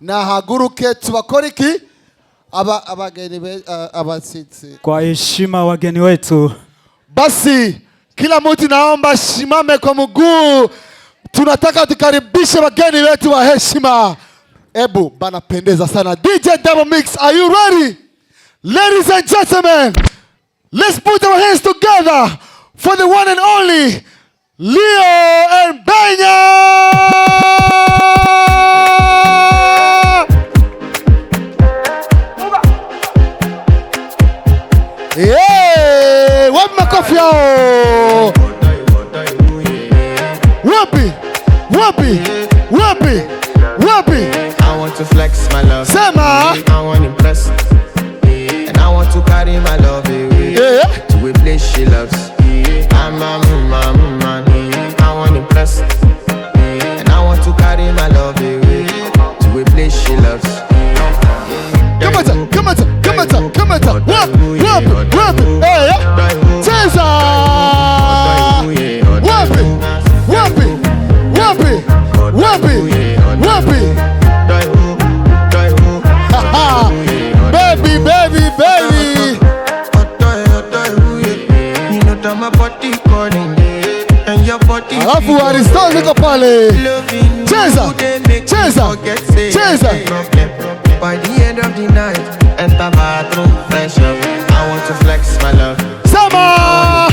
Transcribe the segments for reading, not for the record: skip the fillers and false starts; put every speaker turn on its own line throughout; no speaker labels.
na haguruke tubakoriki abageni abasitsi.
Kwa heshima wageni wetu.
Basi kila mtu naomba simame kwa mguu. Tunataka tukaribishe wageni wetu wa heshima. Ebu banapendeza sana. DJ Double Mix, are you ready? Ladies and gentlemen, let's put our hands together for the one and only Leo and Benya. Yeah, wapi makofi yao? Wapi? Wapi? Wapi? Wapi?
I want to flex my love.
Sema.
I want to impress. And I want to carry my love away to a place she loves. I'm a man. I want to impress. And I want to carry my love away to a place she loves.
Come on, come on, come on, come on. Wap. Hey, Cesar. Wap. Baby. Alafu Aristo niko pale. Cheza.
By the end of the night, enter bathroom, fresh up. I want to flex my love.
Sama.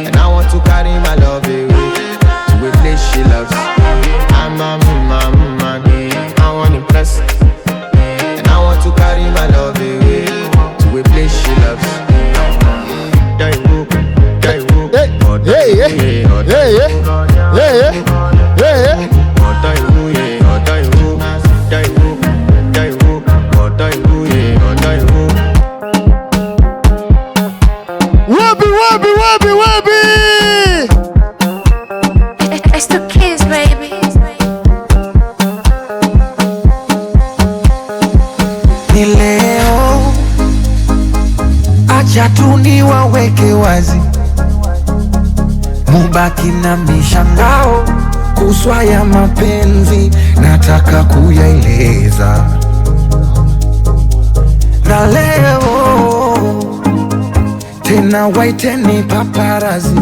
And I want to carry my love away to a place she loves. I'm a man. I want to impress. And I want to carry my love away to a place she loves.
Wabi.
It's the Kizz, baby.
Ni leo, acha tu niwaweke wazi, mubaki na mishangao kuswa ya mapenzi, nataka kuyaeleza. Na leo tena waiteni paparazi,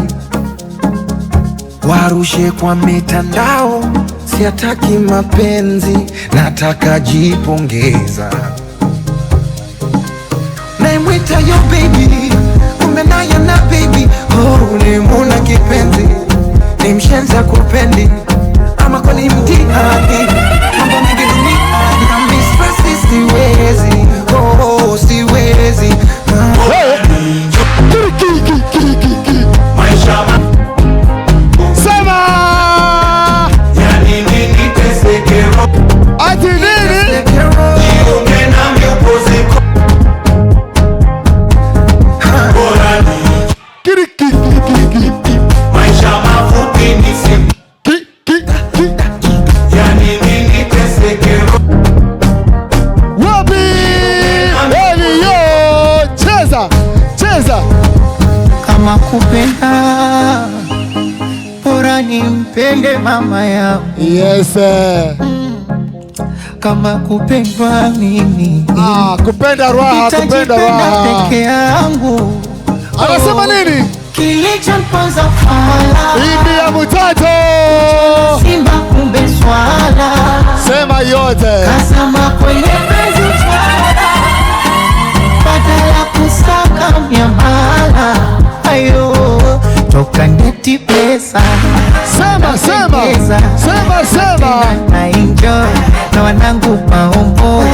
warushe kwa mitandao, siataki mapenzi, nataka jipongeza. Naimwita yo baby, umenaya na baby, oh ni muna kipenzi, ni mshenza kupendi, ama kwa ni mtihani, mambo mingi duniani, na mistresi siwezi, oh siwezi.
Sama.
Yani nini tesekero,
Ati nini?
tesekero, niungena miupozeko. Maisha mafupi ni siku. Yani nini tesekero.
Wapi? Baby yo, cheza.
Kama kupenda, bora nimpende mama yangu.
Yes.
Kama kupendwa mimi,
Kupenda raha.
peke yangu.
Anasema nini?
Kilichomponza fala,
Bibi ya mutato.
simba kumbe swala,
Sema yote.
kasama kwenye penzi twala, badala kusaka miamala, ayo toka neti pesa.
Sema.
Na enjoy na wanangu maombo,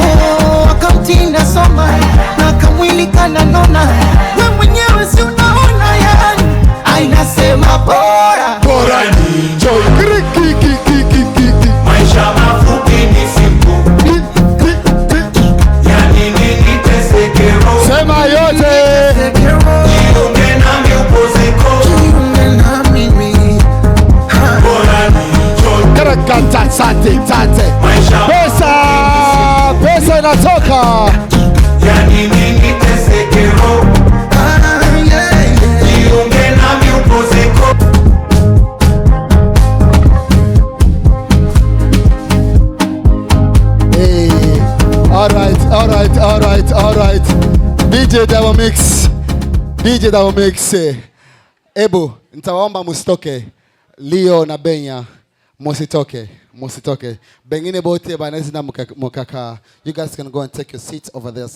wakamtinda soma na kamwili kananona, we mwenyewe si unaona, yani ainasema bora
ni enjoy.
maisha mafupi ni siku. Yani nini tesekero,
Sema yote.
jiunge nami upozeko, jiunge na mimi, bora ni enjoy.
Karakata tate. Pesa inatoka.
Yani nini tesekero, jiunge nami upozeko.
right. DJ Double Mix. Ebu, nitawaomba musitoke. Leo na Benya, musitoke. Bengine bote banezi na mukaka. You guys can go and take your seats over there.